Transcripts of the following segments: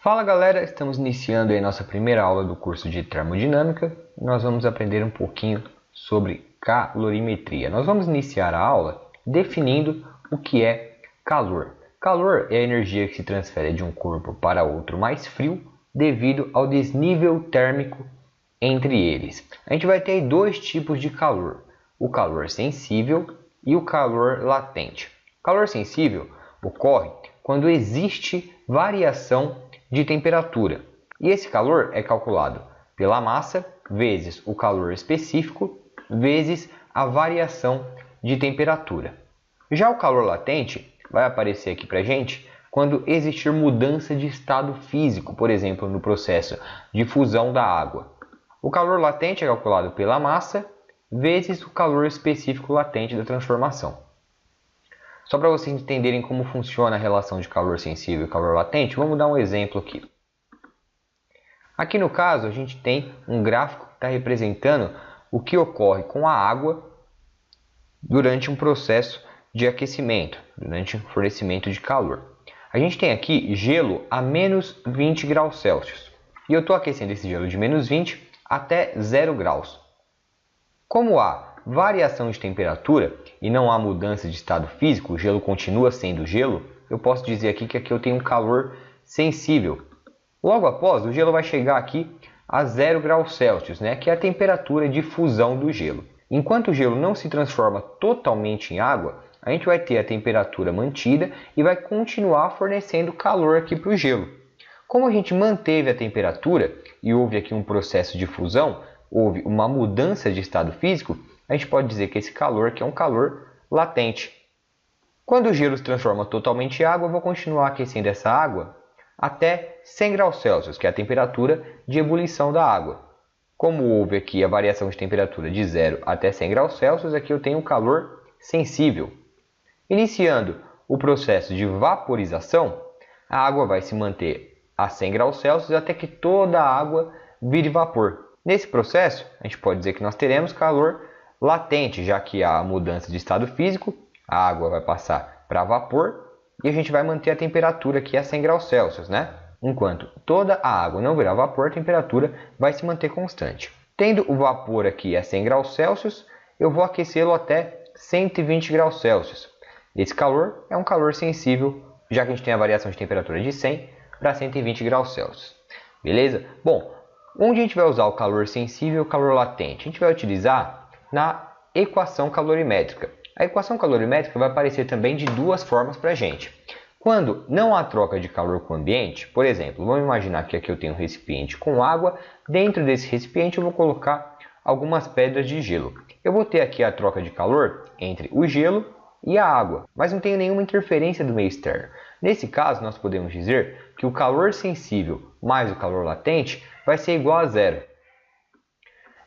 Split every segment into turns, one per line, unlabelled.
Fala galera, estamos iniciando aí nossa primeira aula do curso de termodinâmica. Nós vamos aprender um pouquinho sobre calorimetria. Nós vamos iniciar a aula definindo o que é calor. Calor é a energia que se transfere de um corpo para outro mais frio devido ao desnível térmico entre eles. A gente vai ter dois tipos de calor, o calor sensível e o calor latente. O calor sensível ocorre quando existe variação de temperatura. E esse calor é calculado pela massa vezes o calor específico vezes a variação de temperatura. Já o calor latente vai aparecer aqui para a gente quando existir mudança de estado físico, por exemplo, no processo de fusão da água. O calor latente é calculado pela massa vezes o calor específico latente da transformação. Só para vocês entenderem como funciona a relação de calor sensível e calor latente, vamos dar um exemplo aqui. Aqui no caso, a gente tem um gráfico que está representando o que ocorre com a água durante um processo de aquecimento, durante um fornecimento de calor. A gente tem aqui gelo a menos 20 graus Celsius. E eu estou aquecendo esse gelo de menos 20 até 0 graus. Como há variação de temperatura e não há mudança de estado físico, o gelo continua sendo gelo, eu posso dizer aqui que aqui eu tenho um calor sensível. Logo após, o gelo vai chegar aqui a 0 graus Celsius, que é a temperatura de fusão do gelo. Enquanto o gelo não se transforma totalmente em água, a gente vai ter a temperatura mantida e vai continuar fornecendo calor aqui para o gelo. Como a gente manteve a temperatura e houve aqui um processo de fusão, houve uma mudança de estado físico, a gente pode dizer que esse calor aqui é um calor latente. Quando o gelo se transforma totalmente em água, eu vou continuar aquecendo essa água até 100 graus Celsius, que é a temperatura de ebulição da água. Como houve aqui a variação de temperatura de 0 até 100 graus Celsius, aqui eu tenho um calor sensível. Iniciando o processo de vaporização, a água vai se manter a 100 graus Celsius até que toda a água vire vapor. Nesse processo, a gente pode dizer que nós teremos calor latente, já que há a mudança de estado físico, a água vai passar para vapor e a gente vai manter a temperatura aqui a 100 graus Celsius, Enquanto toda a água não virar vapor, a temperatura vai se manter constante. Tendo o vapor aqui a 100 graus Celsius, eu vou aquecê-lo até 120 graus Celsius. Esse calor é um calor sensível, já que a gente tem a variação de temperatura de 100 para 120 graus Celsius. Beleza? Bom, onde a gente vai usar o calor sensível e o calor latente? A gente vai utilizar na equação calorimétrica. A equação calorimétrica vai aparecer também de duas formas para a gente. Quando não há troca de calor com o ambiente, por exemplo, vamos imaginar que aqui eu tenho um recipiente com água, dentro desse recipiente eu vou colocar algumas pedras de gelo. Eu vou ter aqui a troca de calor entre o gelo e a água, mas não tenho nenhuma interferência do meio externo. Nesse caso, nós podemos dizer que o calor sensível mais o calor latente vai ser igual a zero.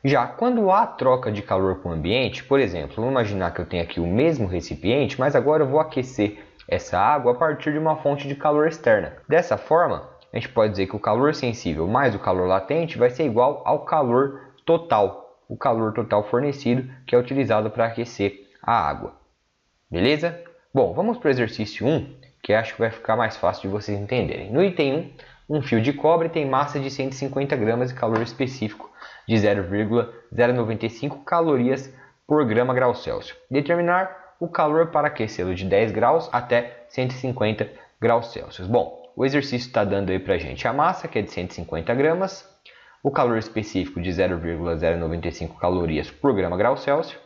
Já quando há troca de calor com o ambiente, por exemplo, vamos imaginar que eu tenho aqui o mesmo recipiente, mas agora eu vou aquecer essa água a partir de uma fonte de calor externa. Dessa forma, a gente pode dizer que o calor sensível mais o calor latente vai ser igual ao calor total, o calor total fornecido que é utilizado para aquecer a água. Beleza? Bom, vamos para o exercício 1, que acho que vai ficar mais fácil de vocês entenderem. No item 1, um fio de cobre tem massa de 150 gramas e calor específico de 0,095 calorias por grama grau Celsius. Determinar o calor para aquecê-lo de 10 graus até 150 graus Celsius. Bom, o exercício está dando aí para a gente a massa, que é de 150 gramas, o calor específico de 0,095 calorias por grama grau Celsius,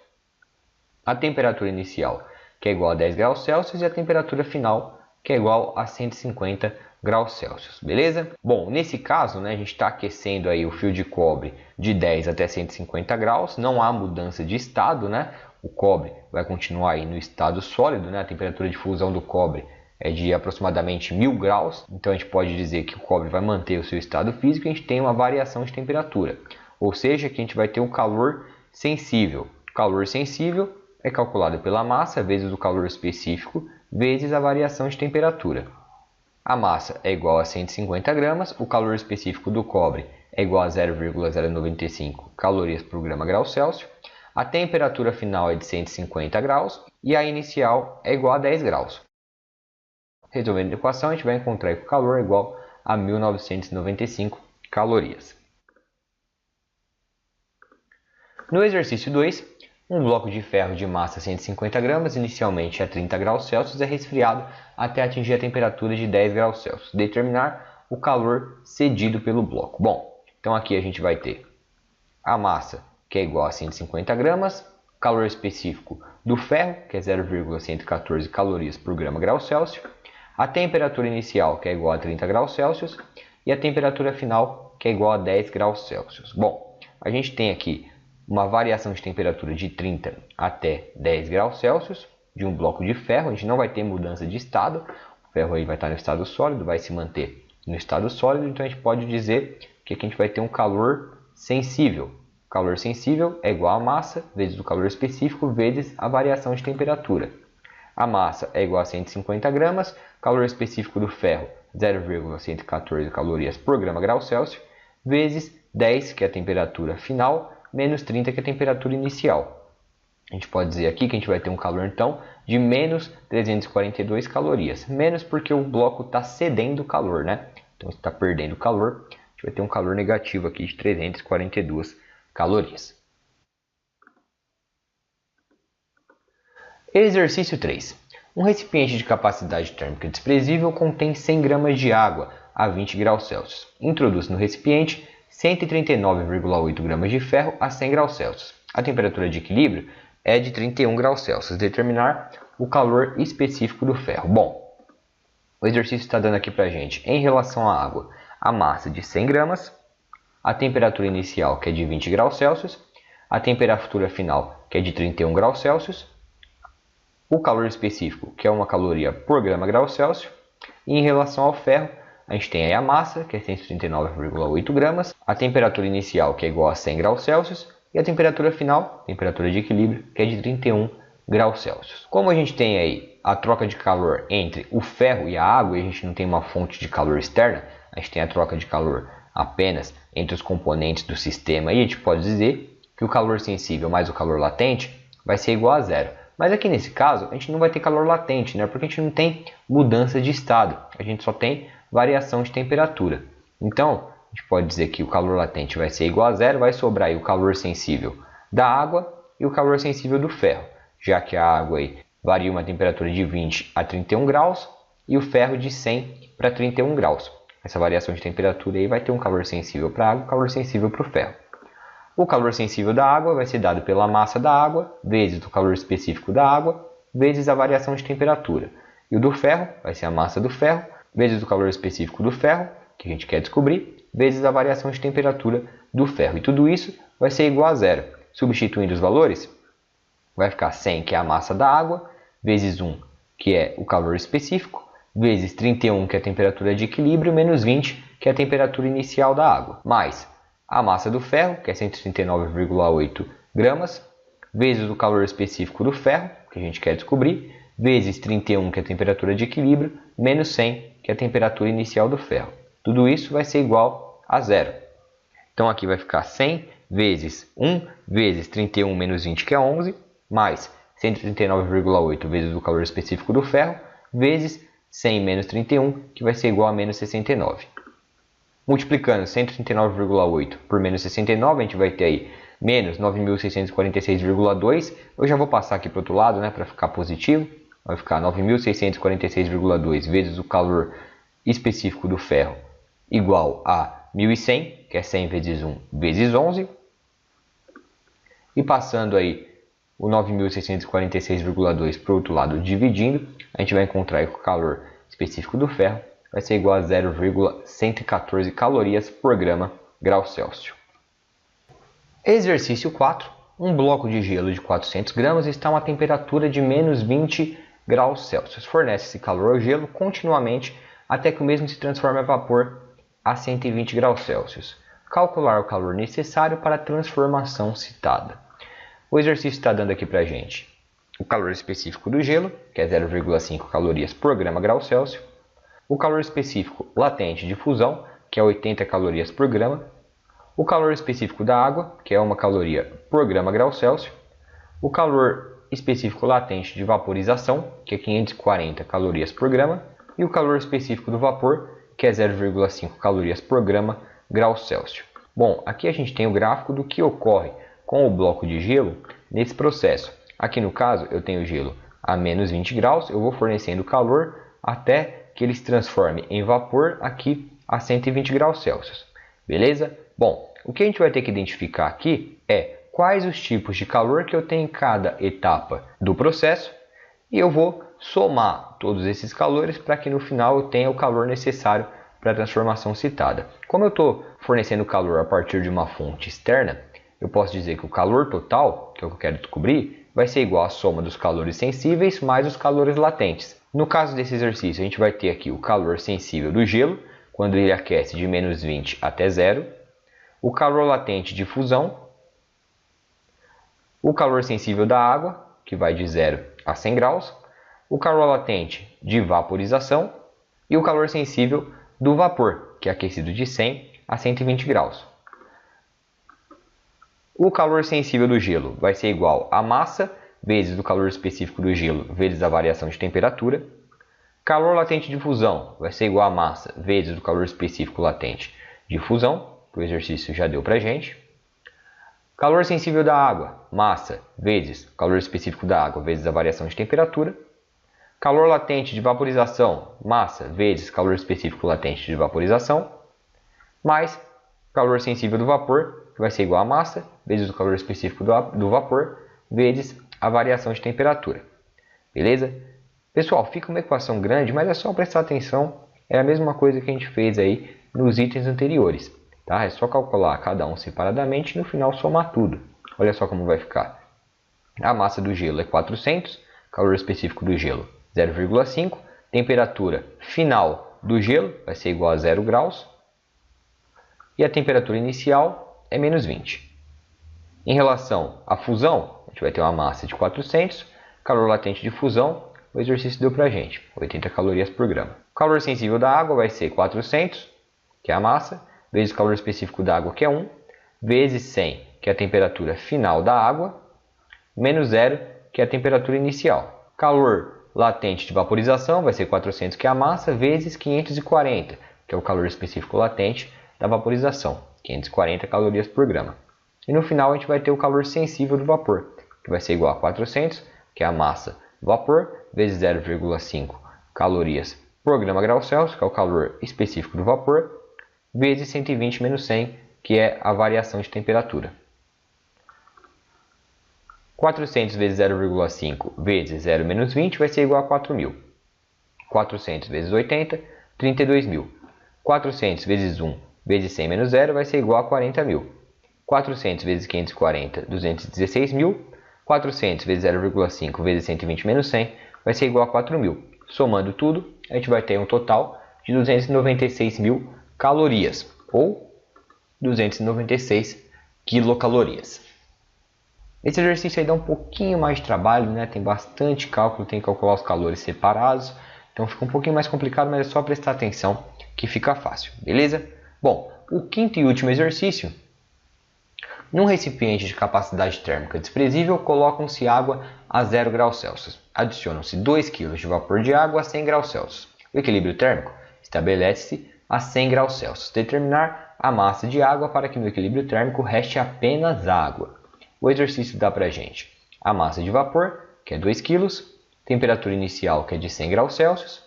a temperatura inicial, que é igual a 10 graus Celsius, e a temperatura final, que é igual a 150 graus Celsius, beleza? Bom, nesse caso, a gente está aquecendo aí o fio de cobre de 10 até 150 graus, não há mudança de estado, O cobre vai continuar aí no estado sólido, A temperatura de fusão do cobre é de aproximadamente 1000 graus, então a gente pode dizer que o cobre vai manter o seu estado físico e a gente tem uma variação de temperatura, ou seja, que a gente vai ter o calor sensível. O calor sensível é calculado pela massa vezes o calor específico vezes a variação de temperatura. A massa é igual a 150 gramas, o calor específico do cobre é igual a 0,095 calorias por grama grau Celsius, a temperatura final é de 150 graus e a inicial é igual a 10 graus. Resolvendo a equação, a gente vai encontrar que o calor é igual a 1995 calorias. No exercício 2, um bloco de ferro de massa 150 gramas, inicialmente a 30 graus Celsius, é resfriado até atingir a temperatura de 10 graus Celsius. Determinar o calor cedido pelo bloco. Bom, então aqui a gente vai ter a massa, que é igual a 150 gramas, calor específico do ferro, que é 0,114 calorias por grama grau Celsius, a temperatura inicial, que é igual a 30 graus Celsius, e a temperatura final, que é igual a 10 graus Celsius. Bom, a gente tem aqui uma variação de temperatura de 30 até 10 graus Celsius de um bloco de ferro. A gente não vai ter mudança de estado, o ferro aí vai estar no estado sólido, vai se manter no estado sólido, então a gente pode dizer que aqui a gente vai ter um calor sensível. O calor sensível é igual a massa vezes o calor específico vezes a variação de temperatura. A massa é igual a 150 gramas, calor específico do ferro 0,114 calorias por grama grau Celsius, vezes 10, que é a temperatura final, menos 30, que é a temperatura inicial. A gente pode dizer aqui que a gente vai ter um calor, então, de menos 342 calorias. Menos porque o bloco está cedendo calor, né? Então, está perdendo calor. A gente vai ter um calor negativo aqui de 342 calorias. Exercício 3. Um recipiente de capacidade térmica desprezível contém 100 gramas de água a 20 graus Celsius. Introduz no recipiente 139,8 gramas de ferro a 100 graus Celsius. A temperatura de equilíbrio é de 31 graus Celsius. Determinar o calor específico do ferro. Bom, o exercício está dando aqui para a gente, em relação à água, a massa de 100 gramas, a temperatura inicial, que é de 20 graus Celsius, a temperatura final, que é de 31 graus Celsius, o calor específico, que é uma caloria por grama grau Celsius, e em relação ao ferro, a gente tem aí a massa, que é 139,8 gramas, a temperatura inicial, que é igual a 100 graus Celsius, e a temperatura final, temperatura de equilíbrio, que é de 31 graus Celsius. Como a gente tem aí a troca de calor entre o ferro e a água, e a gente não tem uma fonte de calor externa, a gente tem a troca de calor apenas entre os componentes do sistema, e a gente pode dizer que o calor sensível mais o calor latente vai ser igual a zero. Mas aqui nesse caso, a gente não vai ter calor latente, né? Porque a gente não tem mudança de estado, a gente só tem variação de temperatura. Então, a gente pode dizer que o calor latente vai ser igual a zero, vai sobrar aí o calor sensível da água e o calor sensível do ferro, já que a água aí varia uma temperatura de 20 a 31 graus e o ferro de 100 para 31 graus. Essa variação de temperatura aí vai ter um calor sensível para a água e um calor sensível para o ferro. O calor sensível da água vai ser dado pela massa da água, vezes o calor específico da água, vezes a variação de temperatura. E o do ferro vai ser a massa do ferro, vezes o calor específico do ferro, que a gente quer descobrir, vezes a variação de temperatura do ferro. E tudo isso vai ser igual a zero. Substituindo os valores, vai ficar 100, que é a massa da água, vezes 1, que é o calor específico, vezes 31, que é a temperatura de equilíbrio, menos 20, que é a temperatura inicial da água, mais a massa do ferro, que é 139,8 gramas, vezes o calor específico do ferro, que a gente quer descobrir, vezes 31, que é a temperatura de equilíbrio, menos 100, que é a temperatura inicial do ferro. Tudo isso vai ser igual a zero. Então aqui vai ficar 100 vezes 1 vezes 31 menos 20, que é 11, mais 139,8 vezes o calor específico do ferro, vezes 100 menos 31, que vai ser igual a menos 69. Multiplicando 139,8 por menos 69, a gente vai ter aí menos 9.646,2. Eu já vou passar aqui para o outro lado, né, para ficar positivo. Vai ficar 9.646,2 vezes o calor específico do ferro igual a 1.100, que é 100 vezes 1 vezes 11. E passando aí o 9.646,2 para o outro lado dividindo, a gente vai encontrar aí que o calor específico do ferro vai ser igual a 0,114 calorias por grama grau Celsius. Exercício 4. Um bloco de gelo de 400 gramas está a uma temperatura de menos 20 graus Celsius. Fornece esse calor ao gelo continuamente até que o mesmo se transforme em vapor a 120 graus Celsius. Calcular o calor necessário para a transformação citada. O exercício está dando aqui para a gente o calor específico do gelo, que é 0,5 calorias por grama grau Celsius. O calor específico latente de fusão, que é 80 calorias por grama. O calor específico da água, que é 1 caloria por grama grau Celsius. O calor específico latente de vaporização, que é 540 calorias por grama. E o calor específico do vapor, que que é 0,5 calorias por grama grau Celsius. Bom, aqui a gente tem o gráfico do que ocorre com o bloco de gelo nesse processo. Aqui no caso eu tenho gelo a menos 20 graus, eu vou fornecendo calor até que ele se transforme em vapor aqui a 120 graus Celsius. Beleza? Bom, o que a gente vai ter que identificar aqui é quais os tipos de calor que eu tenho em cada etapa do processo e eu vou somar todos esses calores para que no final eu tenha o calor necessário para a transformação citada. Como eu estou fornecendo calor a partir de uma fonte externa, eu posso dizer que o calor total, que é o que eu quero descobrir, vai ser igual à soma dos calores sensíveis mais os calores latentes. No caso desse exercício, a gente vai ter aqui o calor sensível do gelo, quando ele aquece de menos 20 até 0, o calor latente de fusão, o calor sensível da água, que vai de 0 a 100 graus, o calor latente de vaporização e o calor sensível do vapor, que é aquecido de 100 a 120 graus. O calor sensível do gelo vai ser igual a massa vezes o calor específico do gelo vezes a variação de temperatura. Calor latente de fusão vai ser igual a massa vezes o calor específico latente de fusão, que o exercício já deu para a gente. Calor sensível da água, massa vezes o calor específico da água vezes a variação de temperatura. Calor latente de vaporização, massa vezes calor específico latente de vaporização, mais calor sensível do vapor, que vai ser igual a massa vezes o calor específico do vapor vezes a variação de temperatura. Beleza? Pessoal, fica uma equação grande, mas é só prestar atenção. É a mesma coisa que a gente fez aí nos itens anteriores. Tá? É só calcular cada um separadamente e no final somar tudo. Olha só como vai ficar. A massa do gelo é 400, calor específico do gelo 0,5, temperatura final do gelo vai ser igual a 0 graus e a temperatura inicial é menos 20. Em relação à fusão, a gente vai ter uma massa de 400, calor latente de fusão, o exercício deu para a gente, 80 calorias por grama. O calor sensível da água vai ser 400, que é a massa, vezes o calor específico da água, que é 1, vezes 100, que é a temperatura final da água, menos 0, que é a temperatura inicial. Calor latente de vaporização vai ser 400, que é a massa, vezes 540, que é o calor específico latente da vaporização, 540 calorias por grama. E no final a gente vai ter o calor sensível do vapor, que vai ser igual a 400, que é a massa do vapor, vezes 0,5 calorias por grama grau Celsius, que é o calor específico do vapor, vezes 120 menos 100, que é a variação de temperatura. 400 vezes 0,5 vezes 0 menos 20 vai ser igual a 4.000. 400 vezes 80, 32.000. 400 vezes 1 vezes 100 menos 0 vai ser igual a 40.000. 400 vezes 540, 216.000. 400 vezes 0,5 vezes 120 menos 100 vai ser igual a 4.000. Somando tudo, a gente vai ter um total de 296.000 calorias, ou 296 quilocalorias. Esse exercício aí dá um pouquinho mais de trabalho, né? Tem bastante cálculo, tem que calcular os calores separados, então fica um pouquinho mais complicado, mas é só prestar atenção que fica fácil, beleza? Bom, o quinto e último exercício. Num recipiente de capacidade térmica desprezível, colocam-se água a 0 graus Celsius. Adicionam-se 2 kg de vapor de água a 100 graus Celsius. O equilíbrio térmico estabelece-se a 100 graus Celsius. Determinar a massa de água para que no equilíbrio térmico reste apenas água. O exercício dá para a gente a massa de vapor, que é 2 kg, temperatura inicial, que é de 100 graus Celsius,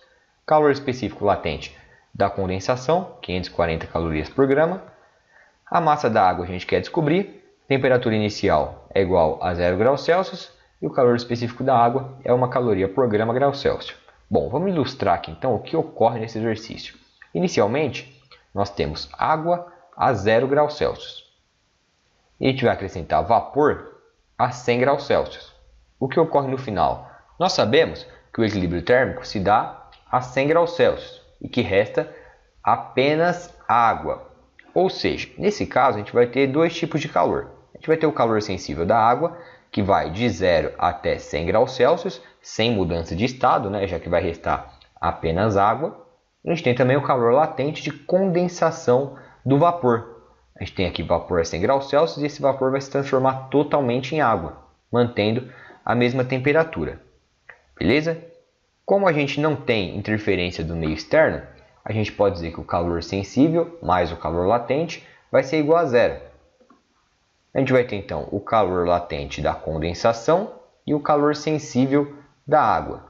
calor específico latente da condensação, 540 calorias por grama. A massa da água a gente quer descobrir, temperatura inicial é igual a 0 graus Celsius e o calor específico da água é 1 caloria por grama grau Celsius. Bom, vamos ilustrar aqui então o que ocorre nesse exercício. Inicialmente, nós temos água a 0 graus Celsius. E a gente vai acrescentar vapor a 100 graus Celsius. O que ocorre no final? Nós sabemos que o equilíbrio térmico se dá a 100 graus Celsius e que resta apenas água. Ou seja, nesse caso a gente vai ter dois tipos de calor. A gente vai ter o calor sensível da água, que vai de 0 até 100 graus Celsius, sem mudança de estado, né, já que vai restar apenas água. A gente tem também o calor latente de condensação do vapor. A gente tem aqui vapor a 100 graus Celsius e esse vapor vai se transformar totalmente em água, mantendo a mesma temperatura. Beleza? Como a gente não tem interferência do meio externo, a gente pode dizer que o calor sensível mais o calor latente vai ser igual a zero. A gente vai ter então o calor latente da condensação e o calor sensível da água.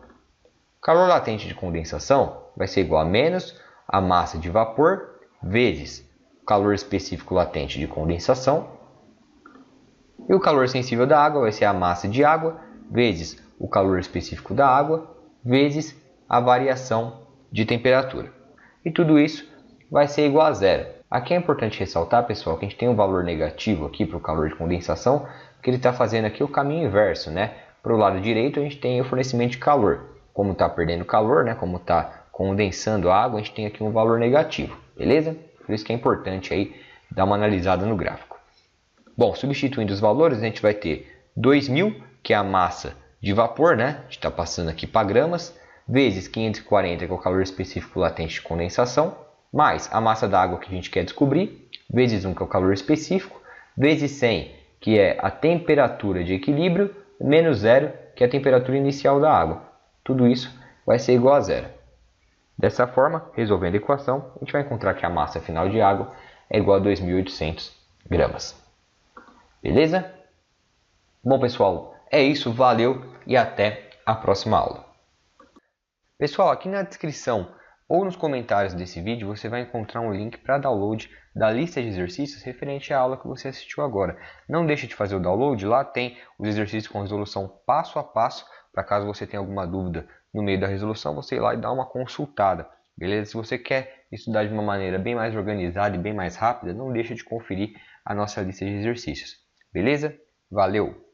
O calor latente de condensação vai ser igual a menos a massa de vapor vezes o calor específico latente de condensação. E o calor sensível da água vai ser a massa de água vezes o calor específico da água vezes a variação de temperatura. E tudo isso vai ser igual a zero. Aqui é importante ressaltar, pessoal, que a gente tem um valor negativo aqui para o calor de condensação, porque ele está fazendo aqui o caminho inverso, né? Para o lado direito a gente tem o fornecimento de calor. Como está perdendo calor, né? Como está condensando a água, a gente tem aqui um valor negativo, beleza? Por isso que é importante aí dar uma analisada no gráfico. Bom, substituindo os valores, a gente vai ter 2000, que é a massa de vapor, né? A gente está passando aqui para gramas, vezes 540, que é o calor específico latente de condensação, mais a massa da água que a gente quer descobrir, vezes 1, que é o calor específico, vezes 100, que é a temperatura de equilíbrio, menos 0, que é a temperatura inicial da água. Tudo isso vai ser igual a zero. Dessa forma, resolvendo a equação, a gente vai encontrar que a massa final de água é igual a 2.800 gramas. Beleza? Bom, pessoal, é isso. Valeu e até a próxima aula. Pessoal, aqui na descrição ou nos comentários desse vídeo você vai encontrar um link para download da lista de exercícios referente à aula que você assistiu agora. Não deixe de fazer o download, lá tem os exercícios com resolução passo a passo, para caso você tenha alguma dúvida no meio da resolução, você ir lá e dar uma consultada, beleza? Se você quer estudar de uma maneira bem mais organizada e bem mais rápida, não deixe de conferir a nossa lista de exercícios, beleza? Valeu!